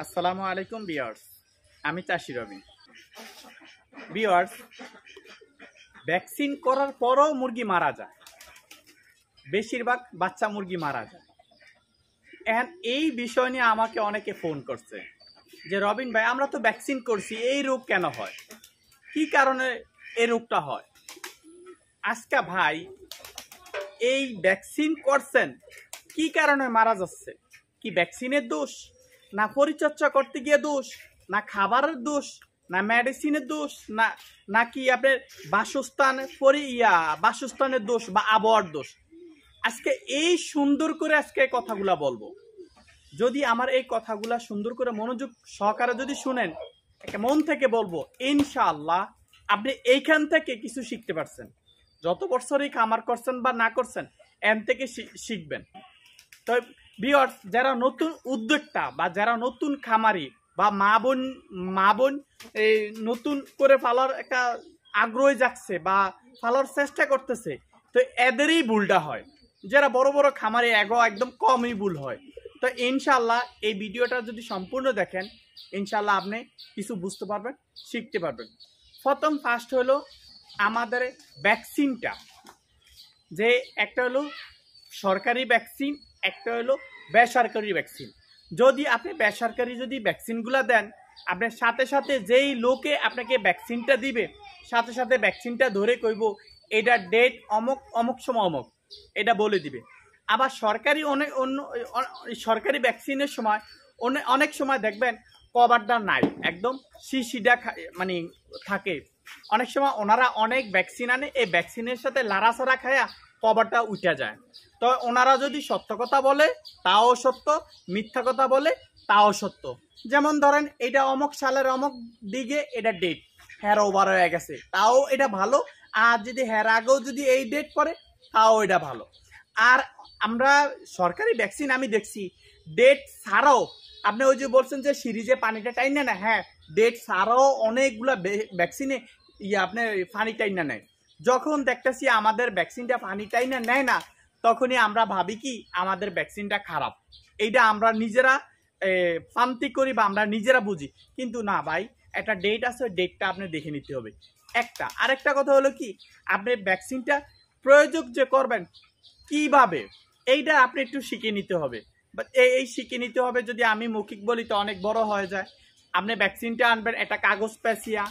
আসসালামু আলাইকুম ভিউয়ার্স, আমি চাষি রবি। ভিউয়ার্স, ভ্যাকসিন করার পরও মুরগি মারা যায়, বেশিরভাগ বাচ্চা মুরগি মারা যায়। এখন এই বিষয় নিয়ে আমাকে অনেকে ফোন করছে যে রবিন ভাই, আমরা তো ভ্যাকসিন করছি, এই রোগ কেন হয়, কি কারণে এই রোগটা হয়। আজকে ভাই, এই ভ্যাকসিন করছেন, কি কারণে মারা যাচ্ছে? কি ভ্যাকসিনের দোষ, না পরিচর্যা করতে গিয়ে দোষ, না খাবারের দোষ, না মেডিসিনের দোষ, নাকি আপনার বাসস্থানের দোষ বা আবহাওয়ার দোষ? আজকে এই সুন্দর করে আজকে কথাগুলা বলবো। যদি আমার এই কথাগুলা সুন্দর করে মনোযোগ সহকারে যদি শুনেন, মন থেকে বলবো, ইনশাআল্লাহ আপনি এইখান থেকে কিছু শিখতে পারছেন। যত বছরই খামার করছেন বা না করছেন, এন থেকে শিখবেন। তো ভিউয়ার্স, যারা নতুন উদ্যোক্তা বা যারা নতুন খামারি বা মা বোন এই নতুন করে পালার একটা আগ্রহ জাগছে বা পালার চেষ্টা করতেছে, তো এদেরই ভুলটা হয়। যারা বড় বড় খামারি একদম কমই ভুল হয়। তো ইনশাল্লাহ এই ভিডিওটা যদি সম্পূর্ণ দেখেন, ইনশাল্লাহ আপনি কিছু বুঝতে পারবেন, শিখতে পারবেন। ফার্স্ট হলো আমাদের ভ্যাকসিনটা, যে একটা হলো সরকারি ভ্যাকসিন, একটা হলো বেসরকারি ভ্যাকসিন। যদি আপনি বেসরকারি ভ্যাকসিনগুলো দেন, আপনার সাথে সাথে যেই লোকে আপনাকে ভ্যাকসিনটা দিবে, সাথে সাথে ভ্যাকসিনটা ধরে কইব এটা ডেট অমুক অমুক সময় অমুক, এটা বলে দিবে। আবার সরকারি ভ্যাকসিনের সময় অনেক সময় দেখবেন কভারটা নাই, একদম শিশিটা মানে থাকে। অনেক সময় ওনারা অনেক ভ্যাকসিন আনে, এই ভ্যাকসিনের সাথে লাড়াছাড়া খায়া কভারটা উঠে যায়। তো ওনারা যদি সত্য কথা বলে তাও সত্য, মিথ্যা কথা বলে তাও সত্য। যেমন ধরেন, এটা অমুক সালের অমুক দিকে এটা ডেট হের ওভার হয়ে গেছে, তাও এটা ভালো। আর যদি হের আগেও যদি এই ডেট পরে, তাও এটা ভালো। আর আমরা সরকারি ভ্যাকসিন আমি দেখছি ডেট ছাড়াও, আপনি ওই যে বলছেন যে সিরিজে পানিটা টাইনা না, হ্যাঁ, ডেট ছাড়াও অনেকগুলা ভ্যাকসিনে আপনার পানি টাইনা নেয়। যখন দেখতেছি আমাদের ভ্যাকসিনটা পানি টাইনা নেয় না, তখনই আমরা ভাবি কি আমাদের ভ্যাকসিনটা খারাপ। এইটা আমরা নিজেরা পান্তি করি বা আমরা নিজেরা বুঝি। কিন্তু না ভাই, একটা ডেট আছে, ডেটটা আপনি দেখে নিতে হবে। আরেকটা কথা হলো কি, আপনি ভ্যাকসিনটা প্রয়োগ যে করবেন কিভাবে, এইটা আপনি একটু শিখে নিতে হবে। এই শিখে নিতে হবে। যদি আমি মৌখিক বলি তো অনেক বড় হয়ে যায়। আপনি ভ্যাকসিনটা আনবেন একটা কাগজ পেঁচিয়া,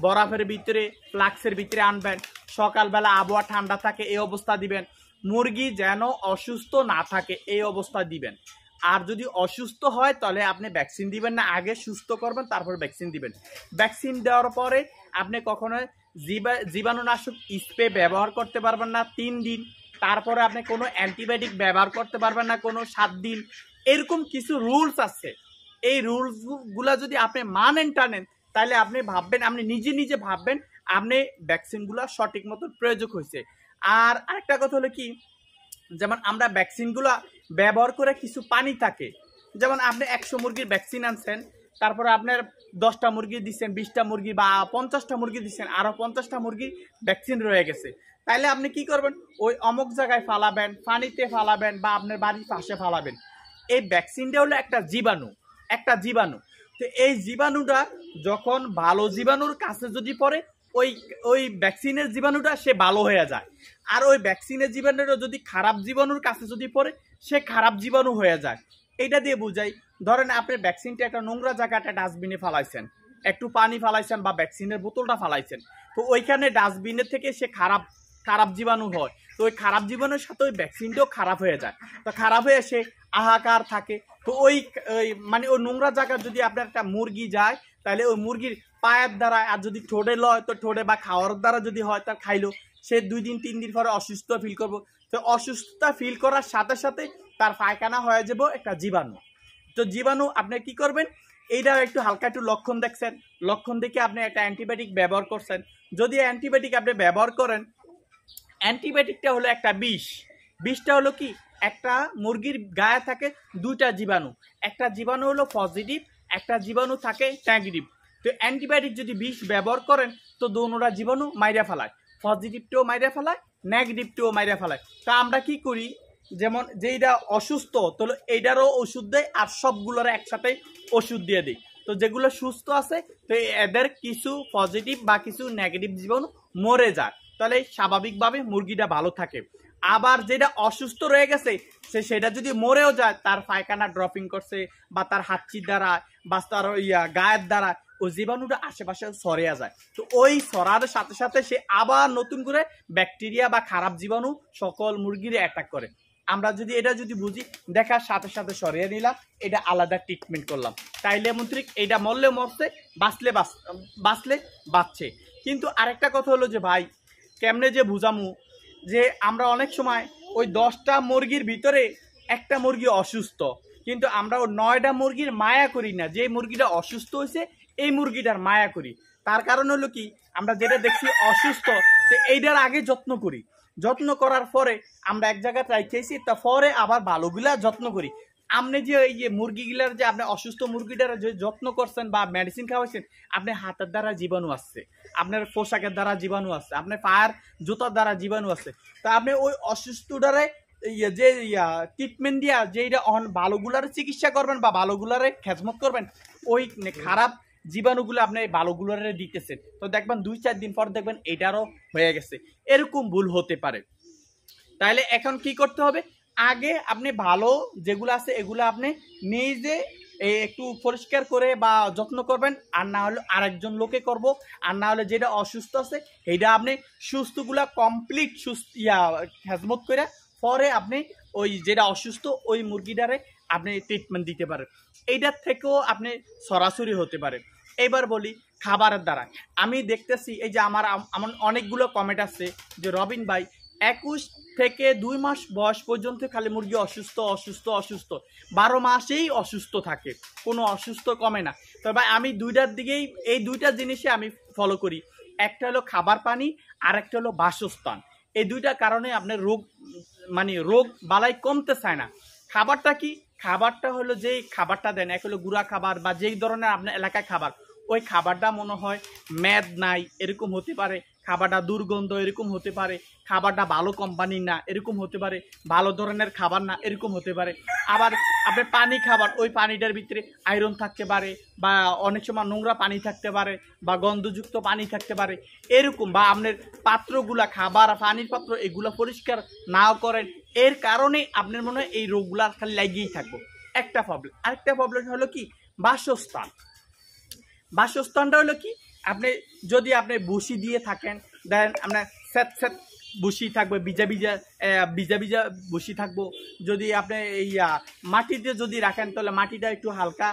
বরফের ভিতরে, ফ্লাক্সের ভিতরে আনবেন। সকালবেলা আবহাওয়া ঠান্ডা থাকে এই অবস্থা দিবেন। মুরগি যেন অসুস্থ না থাকে এই অবস্থা দিবেন। আর যদি অসুস্থ হয় তাহলে আপনি ভ্যাকসিন দিবেন না, আগে সুস্থ করবেন তারপর ভ্যাকসিন দিবেন। ভ্যাকসিন দেওয়ার পরে আপনি কখনো জীবাণুনাশক স্প্রে ব্যবহার করতে পারবেন না 3 দিন। তারপরে আপনি কোনো অ্যান্টিবায়োটিক ব্যবহার করতে পারবেন না কোনো 7 দিন। এরকম কিছু রুলস আছে। এই রুলসগুলা যদি আপনি মানেন টানেন, তাহলে আপনি ভাববেন, আপনি নিজে ভাববেন আপনি ভ্যাকসিনগুলো সঠিক মতো প্রয়োগ হয়েছে। আর আরেকটা কথা হলো কি, যেমন আমরা ভ্যাকসিনগুলো ব্যবহার করে কিছু পানি থাকে। যেমন আপনি 100 মুরগির ভ্যাকসিন আনছেন, তারপরে আপনার 10টা মুরগি দিচ্ছেন, 20টা মুরগি বা 50টা মুরগি দিচ্ছেন, আরও 50টা মুরগির ভ্যাকসিন রয়ে গেছে। তাইলে আপনি কি করবেন, ওই অমুক জায়গায় ফালাবেন, পানিতে ফালাবেন বা আপনার বাড়ির পাশে ফালাবেন। এই ভ্যাকসিনটা হলো একটা জীবাণু। তো এই জীবাণুটা যখন ভালো জীবাণুর কাছে যদি পড়ে, ওই ভ্যাকসিনের জীবাণুটা সে ভালো হয়ে যায়। আর ওই ভ্যাকসিনের জীবাণুটা যদি খারাপ জীবাণুর কাছে যদি পড়ে, সে খারাপ জীবাণু হয়ে যায়। এটা দিয়ে বুঝাই, ধরেন আপনি ভ্যাকসিনটা একটা নোংরা জায়গাটা ডাস্টবিনে ফালাইছেন, একটু পানি ফালাইছেন বা ভ্যাকসিনের বোতলটা ফালাইছেন, তো ওইখানে ডাস্টবিনের থেকে সে খারাপ জীবাণু হয়। তো ওই খারাপ জীবাণুর সাথে ওই ভ্যাকসিনটাও খারাপ হয়ে যায়। তো খারাপ হয়ে সে হাহাকার থাকে। তো ওই নোংরা জায়গা যদি আপনার একটা মুরগি যায়, তাহলে ওই মুরগির পায়ের দ্বারা, আর যদি ঠোঁটে লয় তো ঠোঁটে, বা খাওয়ার দ্বারা যদি হয় তার খাইলো, সে 2 দিন 3 দিন পরে অসুস্থ ফিল করবো। তো অসুস্থতা ফিল করার সাথে সাথে তার পায়খানা হয়ে যাব একটা জীবাণু। তো জীবাণু আপনি কি করবেন, এইটা একটু হালকা একটু লক্ষণ দেখছেন, লক্ষণ দেখে আপনি একটা অ্যান্টিবায়োটিক ব্যবহার করছেন। যদি অ্যান্টিবায়োটিক আপনি ব্যবহার করেন, অ্যান্টিবায়োটিকটা হলো একটা বিষটা হলো কি, একটা মুরগির গায়ে থাকে 2টা জীবাণু, একটা জীবাণু হলো পজিটিভ, একটা জীবাণু থাকে নেগেটিভ। তো অ্যান্টিবায়োটিক যদি বিষ ব্যবহার করেন, তো দোনোটা জীবাণু মাইরা ফেলায়, পজিটিভটাও মাইরা ফেলায়, নেগেটিভটাও মাইরা ফেলায়। তা আমরা কি করি, যেমন যেইটা অসুস্থ, তো এইটারও ওষুধ দেয় আর সবগুলোর একসাথে ওষুধ দিয়ে দিই। তো যেগুলো সুস্থ আছে তো এদের কিছু পজিটিভ বা কিছু নেগেটিভ জীবাণু মরে যায়, তাহলে স্বাভাবিকভাবে মুরগিটা ভালো থাকে। আবার যেটা অসুস্থ রয়ে গেছে সেটা যদি মরেও যায়, তার পায়খানা ড্রপিং করছে বা তার হাঁচির দ্বারা বা তার গায়ের দ্বারা ওই জীবাণুটা আশেপাশে ছড়িয়ে যায়। তো ওই ছড়ার সাথে সাথে সে আবার নতুন করে ব্যাকটেরিয়া বা খারাপ জীবাণু সকল মুরগির অ্যাটাক করে। আমরা যদি এটা যদি বুঝি, দেখার সাথে সাথে সরিয়ে নিলাম, এটা আলাদা ট্রিটমেন্ট করলাম, তাইলে মন্ত্রিক এটা মরলে মরছে, বাঁচলে বাঁচছে। কিন্তু আরেকটা কথা হলো যে ভাই, কেমনে যে বুঝামু যে আমরা অনেক সময় ওই 10টা মুরগির ভিতরে একটা মুরগি অসুস্থ, কিন্তু আমরা ওই 9টা মুরগির মায়া করি না, যে মুরগিটা অসুস্থ হয়েছে এই মুরগিটার মায়া করি। তার কারণ হলো কি, আমরা যেটা দেখছি অসুস্থ, তো এইটার আগে যত্ন করি, যত্ন করার পরে আমরা এক জায়গায় রাখতেছি, তারপরে আবার ভালোগুলা যত্ন করি। আপনি যে এই যে মুরগিগুলার যে আপনি অসুস্থ মুরগিটার যে যত্ন করছেন বা মেডিসিন খাওয়াইছেন, আপনি হাতের দ্বারা জীবাণু আসছে, আপনার পোশাকের দ্বারা জীবাণু আসছে, আপনার পায়ের জুতার দ্বারা জীবাণু আসছে। তো আপনি ওই অসুস্থটারে যে ট্রিটমেন্ট দিয়া যে এটা ভালোগুলার চিকিৎসা করবেন বা ভালোগুলারে খেজমত করবেন, ওই খারাপ জীবাণুগুলো আপনি ভালোগুলারে দিতেছেন, তো দেখবেন 2-4 দিন পর দেখবেন এটারও হয়ে গেছে। এরকম ভুল হতে পারে। তাহলে এখন কি করতে হবে, আগে আপনি ভালো যেগুলো আছে এগুলো আপনি নিজে একটু পরিষ্কার করে বা যত্ন করবেন, আর না হলে আরেকজন লোকে করব, আর না হলে যেটা অসুস্থ আছে এইটা আপনি সুস্থগুলা কমপ্লিট খেজমত করে পরে আপনি ওই যেটা অসুস্থ ওই মুরগিটারে আপনি ট্রিটমেন্ট দিতে পারেন। এইটার থেকেও আপনি সরাসরি হতে পারে। এবার বলি খাবারের দ্বারা। আমি দেখতেছি এই যে আমার অনেকগুলো কমেন্ট আছে যে রবিন ভাই 21 থেকে 2 মাস বয়স পর্যন্ত খালি মুরগি অসুস্থ অসুস্থ অসুস্থ, 12 মাসেই অসুস্থ থাকে, কোনো অসুস্থ কমে না। তবে আমি দুইটার দিকেই, এই দুইটা জিনিসে আমি ফলো করি। একটা হলো খাবার পানি, আর একটা হলো বাসস্থান। এই দুইটা কারণে আপনার রোগ বালাই কমতে চায় না। খাবারটা কি, খাবারটা হলো যেই খাবারটা দেন, এক হলো গুঁড়া খাবার বা যেই ধরনের আপনার এলাকায় খাবার, ওই খাবারটা মনে হয় মেদ নাই এরকম হতে পারে, খাবারটা দুর্গন্ধ এরকম হতে পারে, খাবারটা ভালো কোম্পানির না এরকম হতে পারে, ভালো ধরনের খাবার না এরকম হতে পারে। আবার আপনি পানি খাবার, ওই পানিটার ভিতরে আয়রন থাকতে পারে, বা অনেক সময় নোংরা পানি থাকতে পারে, বা গন্ধযুক্ত পানি থাকতে পারে এরকম, বা আপনার পাত্রগুলা খাবার পানির পাত্র এগুলা পরিষ্কার নাও করেন, এর কারণে আপনার মনে হয় এই রোগগুলা খালি লাগিয়েই থাকবো। একটা প্রবলেম। আরেকটা প্রবলেম হলো কি, বাসস্থান। বাসস্থানটা হলো কি, আপনি যদি আপনি বসি দিয়ে থাকেন, দেন আপনার স্যাঁত বসি থাকবে, ভিজা ভিজা বসি থাকবো। যদি আপনি মাটিতে যদি রাখেন তাহলে মাটিটা একটু হালকা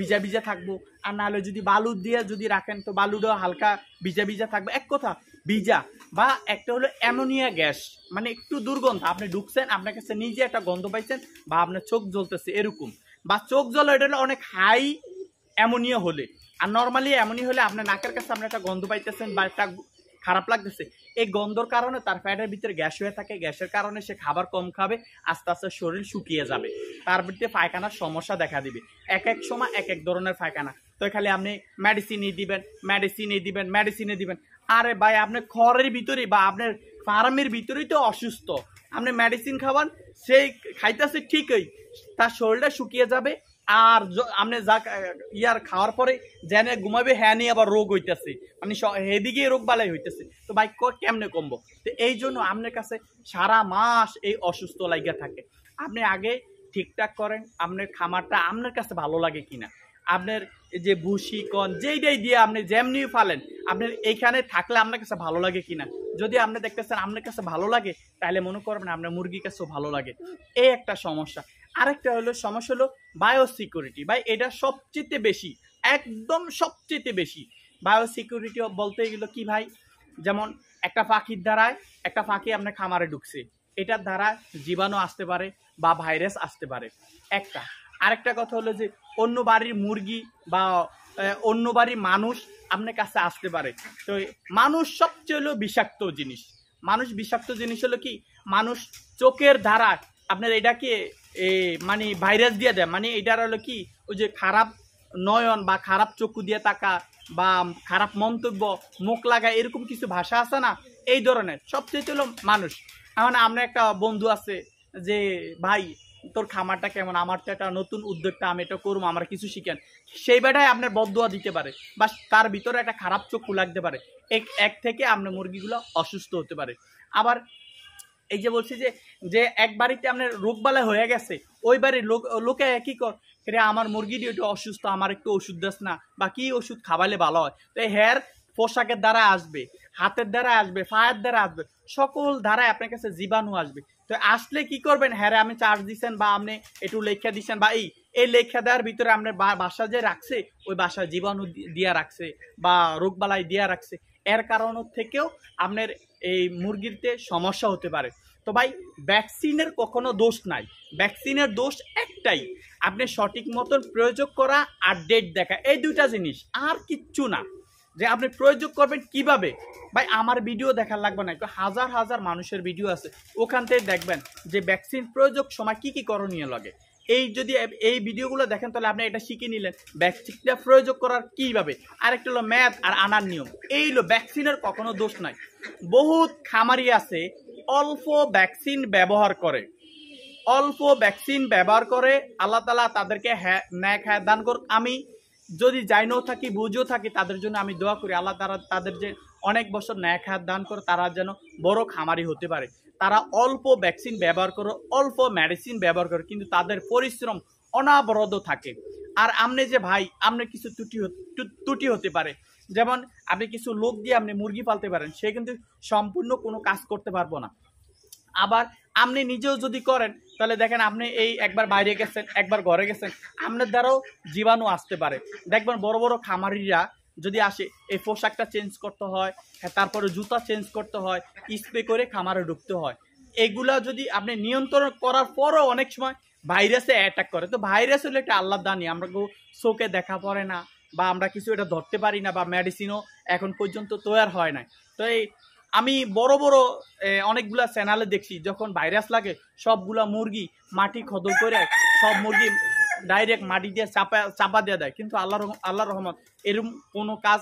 ভিজা ভিজা থাকবো, আর নাহলে যদি বালু দিয়ে যদি রাখেন তো বালুটাও হালকা ভিজা ভিজা থাকবে। এক কথা ভিজা, বা একটা হলো অ্যামোনিয়া গ্যাস, মানে একটু দুর্গন্ধ, আপনি ঢুকছেন আপনার কাছে নিজে একটা গন্ধ পাইছেন, বা আপনার চোখ জ্বলতেছে এরকম, বা চোখ জ্বলা এটা হলো অনেক হাই অ্যামোনিয়া হলে। আর নর্মালি এমনই হলে আপনার নাকের কাছে আপনি একটা গন্ধ পাইতেছেন বা একটা খারাপ লাগতেছে, এই গন্ধর কারণে তার পেটের ভিতরে গ্যাস হয়ে থাকে, গ্যাসের কারণে সে খাবার কম খাবে, আস্তে আস্তে শরীর শুকিয়ে যাবে, তার ভিতরে পায়খানার সমস্যা দেখা দিবে। এক এক সময় এক এক ধরনের পায়খানা, তো খালি আপনি মেডিসিনে দিবেন। আরে ভাই, আপনি ঘরের ভিতরে বা আপনার ফার্মের ভিতরেই তো অসুস্থ, আপনি মেডিসিন খাওয়ান, সেই খাইতেছে ঠিকই, তার শরীরটা শুকিয়ে যাবে, আর আপনি যা খাওয়ার পরে জেনে ঘুমাবে, হ্যাঁ নিয়ে আবার রোগ হইতেছে, মানে এদিকে রোগ বালাই হইতেছে। তো ভাই কেমনে কমবো? তো এই জন্য আপনার কাছে সারা মাস এই অসুস্থ লাগিয়া থাকে। আপনি আগে ঠিকঠাক করেন আপনার খামারটা আপনার কাছে ভালো লাগে কিনা, আপনার যে ভুসি কন যেইটাই দিয়ে আপনি যেমনি ফালেন, আপনার এইখানে থাকলে আপনার কাছে ভালো লাগে কিনা। যদি আপনি দেখতেছেন আপনার কাছে ভালো লাগে, তাহলে মনে করবেন আপনার মুরগির কাছেও ভালো লাগে। এই একটা সমস্যা। আরেকটা হলো সমস্যা হলো বায়োসিকিউরিটি। ভাই এটা সবচেয়ে বেশি, একদম সবচেয়ে বেশি বায়োসিকিউরিটি বলতে গেলো কি ভাই, যেমন একটা পাখির দ্বারায়, একটা পাখি আপনার খামারে ঢুকছে, এটার দ্বারা জীবাণু আসতে পারে বা ভাইরাস আসতে পারে একটা। আরেকটা কথা হলো যে অন্য বাড়ির মুরগি বা অন্য বাড়ির মানুষ আপনার কাছে আসতে পারে। তো মানুষ সবচেয়ে হলো বিষাক্ত জিনিস। বিষাক্ত জিনিস হলো কি, মানুষ চোখের দ্বারা আপনার এটাকে মানে ভাইরাস দিয়ে দেয়, মানে এটার হলো কি, ওই যে খারাপ নয়ন বা খারাপ চক্ষু দিয়ে তাকা বা খারাপ মন্তব্য মুখ লাগা, এরকম কিছু ভাষা আছে না, এই ধরনের সবচেয়ে হলো মানুষ। এখন আমরা একটা বন্ধু আছে যে ভাই তোর খামারটা কেমন, আমার তো একটা নতুন উদ্যোগটা, আমি এটা করবো, আমার কিছু শিখেন, সেই বেটায় আপনার বদদোয়া দিতে পারে বা তার ভিতরে একটা খারাপ চক্ষু লাগতে পারে, এক থেকে আপনার মুরগিগুলো অসুস্থ হতে পারে। আবার এই যে বলছি যে এক বাড়িতে আপনার রোগবালাই হয়ে গেছে, ওই বাড়ির লোকে কি কর, আমার মুরগিটি একটু অসুস্থ, আমার একটু ওষুধ দেস না, বা কি ওষুধ খাওয়ালে ভালো হয়। তো হেয়ার পোশাকের দ্বারা আসবে, হাতের দ্বারা আসবে, পায়ের দ্বারা আসবে, সকল দ্বারাই আপনার কাছে জীবাণু আসবে। তো আসলে কি করবেন, হ্যাঁ আমি চার্জ দিচ্ছেন বা আপনি একটু লেখা দিচ্ছেন, বা এই লেখা দেওয়ার ভিতরে আপনার বাসা যে রাখছে, ওই বাসায় জীবাণু দিয়া রাখছে বা রোগবালাই দিয়া রাখছে, এর কারণ থেকেও আপনার এই মুরগিতে সমস্যা হতে পারে। তো ভাই ভ্যাকসিনের কখনো দোষ নাই, ভ্যাকসিনের দোষ একটাই, আপনি সঠিক মতন প্রয়োগ করা আর ডেট দেখা, এই দুইটা জিনিস, আর কিচ্ছু না। যে আপনি প্রয়োগ করবেন কিভাবে, ভাই আমার ভিডিও দেখার লাগবে না, হাজার হাজার মানুষের ভিডিও আছে, ওখান থেকে দেখবেন যে ভ্যাকসিন প্রয়োগ সময় কি কি করণীয় লাগে। যদি এই ভিডিওগুলো দেখেন তাহলে আপনি এটা শিখে নিলেন ভ্যাকসিনটা প্রয়োগ করার কিভাবে। আরেকটা হলো ম্যাথ আর আনার নিয়ম, এই হলো ভ্যাকসিনের কখনো দোষ নাই। বহুত খামারি আছে অল্প ভ্যাকসিন ব্যবহার করে, অল্প ভ্যাকসিন ব্যবহার করে, আল্লাহ তাআলা তাদেরকে ন্যাক হায়াত দান করুক। আমি যদি জানিও থাকি বুঝেও থাকি, তাদের জন্য আমি দোয়া করি আল্লাহ তাআলা তাদের যে অনেক বছর ন্যাক হায়াত দান করে, তারা যেন বড় খামারি হতে পারে। তারা অল্প ভ্যাকসিন ব্যবহার করে, অল্প মেডিসিন ব্যবহার করে, কিন্তু তাদের পরিশ্রম অনাবরত থাকে। আর আপনি যে ভাই, আপনার কিছু ত্রুটি হতে পারে, যেমন আপনি কিছু লোক দিয়ে আপনি মুরগি পালতে পারেন, সে কিন্তু সম্পূর্ণ কোনো কাজ করতে পারবো না। আবার আপনি নিজেও যদি করেন, তাহলে দেখেন আপনি এই একবার বাইরে গেছেন, একবার ঘরে গেছেন, আপনার দ্বারাও জীবাণু আসতে পারে। দেখবেন বড় বড় খামারিরা যদি আসে, এই পোশাকটা চেঞ্জ করতে হয়, তারপরে জুতা চেঞ্জ করতে হয়, স্প্রে করে খামারে ঢুকতে হয়। এগুলা যদি আপনি নিয়ন্ত্রণ করার পরও অনেক সময় ভাইরাসে অ্যাটাক করে। তো ভাইরাস হলে একটা আল্লাহর দানি, আমরা চোখে দেখা পড়ে না, বা আমরা কিছু এটা ধরতে পারি না, বা মেডিসিনও এখন পর্যন্ত তৈরি হয় না। তো আমি বড় বড় অনেকগুলা চ্যানেলে দেখছি, যখন ভাইরাস লাগে সবগুলা মুরগি খদর করে, সব মুরগি ডাইরেক্ট মাটি দিয়ে চাপা দিয়ে দেয়। কিন্তু আল্লাহর রহমত এরকম কোনো কাজ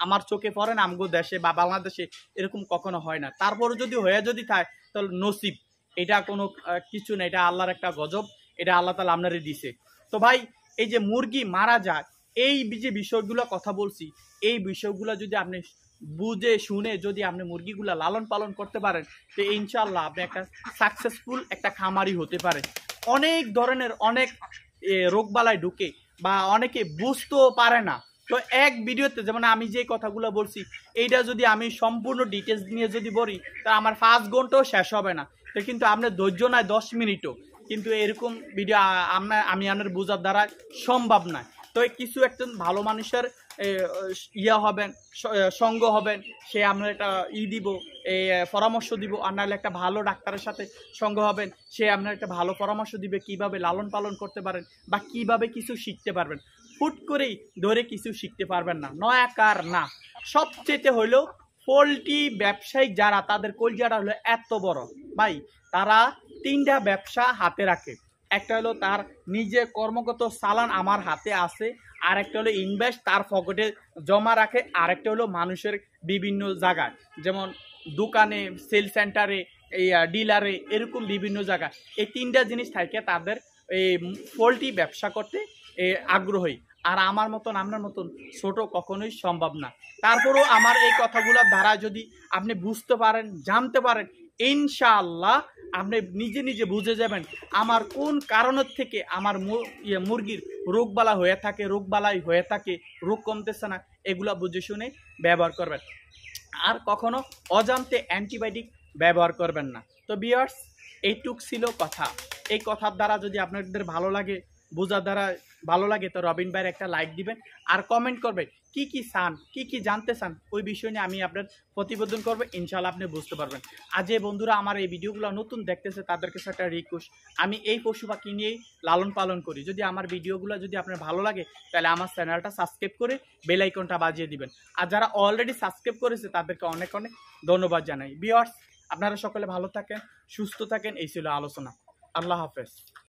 আমার চোখে পড়ে না, আমগো দেশে বা বাংলাদেশে এরকম কখনো হয় না। তারপরে যদি যদি থাকে তাহলে নসিব, এটা কোনো কিছু না, এটা আল্লাহর একটা গজব, এটা আল্লাহ তাআলা আপনারই দিছে। তো ভাই এই যে মুরগি মারা যায়, এই যে বিষয়গুলো কথা বলছি, এই বিষয়গুলো যদি আপনি বুঝে শুনে যদি আপনি মুরগিগুলা লালন পালন করতে পারেন, তো ইনশাল্লাহ আপনি একটা সাকসেসফুল একটা খামারি হতে পারে। অনেক ধরনের অনেক রোগবালাই ঢুকে, বা অনেকে বুঝতেও পারে না। তো এক ভিডিওতে যেমন আমি যে কথাগুলো বলছি, এইটা যদি আমি সম্পূর্ণ ডিটেলস নিয়ে যদি বলি, তা আমার 5 ঘন্টাও শেষ হবে না। তো কিন্তু আপনার ধৈর্য নাই 10 মিনিটও, কিন্তু এরকম ভিডিও আমি আপনার বোঝার দ্বারা সম্ভব নয়। তো কিছু একজন ভালো মানুষের হবেন, সঙ্গ হবেন, সে আপনার একটা দিব, এই পরামর্শ দিব। আর নাহলে একটা ভালো ডাক্তারের সাথে সঙ্গ হবেন, সে আপনার একটা ভালো পরামর্শ দিবে কিভাবে লালন পালন করতে পারেন, বা কিভাবে কিছু শিখতে পারবেন। হুট করেই ধরে কিছু শিখতে পারবেন না, নয়াকার না। সবচেয়ে হইলেও পোলট্রি ব্যবসায়ী যারা, তাদের কলজাটা হলো এত বড় ভাই, তারা 3টা ব্যবসা হাতে রাখে। একটা হলো তার নিজে কর্মগত চালান আমার হাতে আছে, আর একটা হলো ইনভেস্ট তার পকেটে জমা রাখে, আর একটা হলো মানুষের বিভিন্ন জায়গায়, যেমন দোকানে, সেল সেন্টারে, এই ডিলারে, এরকম বিভিন্ন জায়গায়। এই 3টা জিনিস থাকে তাদের এই পোলট্রি ব্যবসা করতে আগ্রহী। আর আমার মতন, আপনার মতন ছোট কখনোই সম্ভব না। তারপরেও আমার এই কথাগুলোর দ্বারা যদি আপনি বুঝতে পারেন, জানতে পারেন, ইনশাআল্লাহ আপনি নিজে নিজে বুঝে যাবেন আমার কোন কারণের থেকে আমার মুরগির রোগবালাই হয়ে থাকে, রোগ কমতেছে না, এগুলা বুঝে শুনে ব্যবহার করবেন। আর কখনো অজান্তে অ্যান্টিবায়োটিক ব্যবহার করবেন না। তো ভিউয়ার্স, এইটুক ছিল কথা। এই কথার দ্বারা যদি আপনাদের ভালো লাগে, বোঝার দ্বারা ভালো লাগে, তো রবিন ভাইয়ের একটা লাইক দিবেন, আর কমেন্ট করবেন কি কি চান, কি কি জানতে চান, ওই বিষয় নিয়ে আমি আপনার প্রতিবেদন করবো, ইনশাআল্লাহ আপনি বুঝতে পারবেন। আর যে বন্ধুরা আমার এই ভিডিওগুলো নতুন দেখতেছে, তাদের কাছে একটা রিকোয়েস্ট, আমি এই পশু পাখি নিয়েই লালন পালন করি। যদি আমার ভিডিওগুলো যদি আপনার ভালো লাগে, তাহলে আমার চ্যানেলটা সাবস্ক্রাইব করে বেল আইকনটা বাজিয়ে দিবেন। আর যারা অলরেডি সাবস্ক্রাইব করেছে তাদেরকে অনেক অনেক ধন্যবাদ জানাই। ভিউয়ার্স, আপনারা সকলে ভালো থাকেন, সুস্থ থাকেন, এই ছিল আলোচনা। আল্লাহ হাফেজ।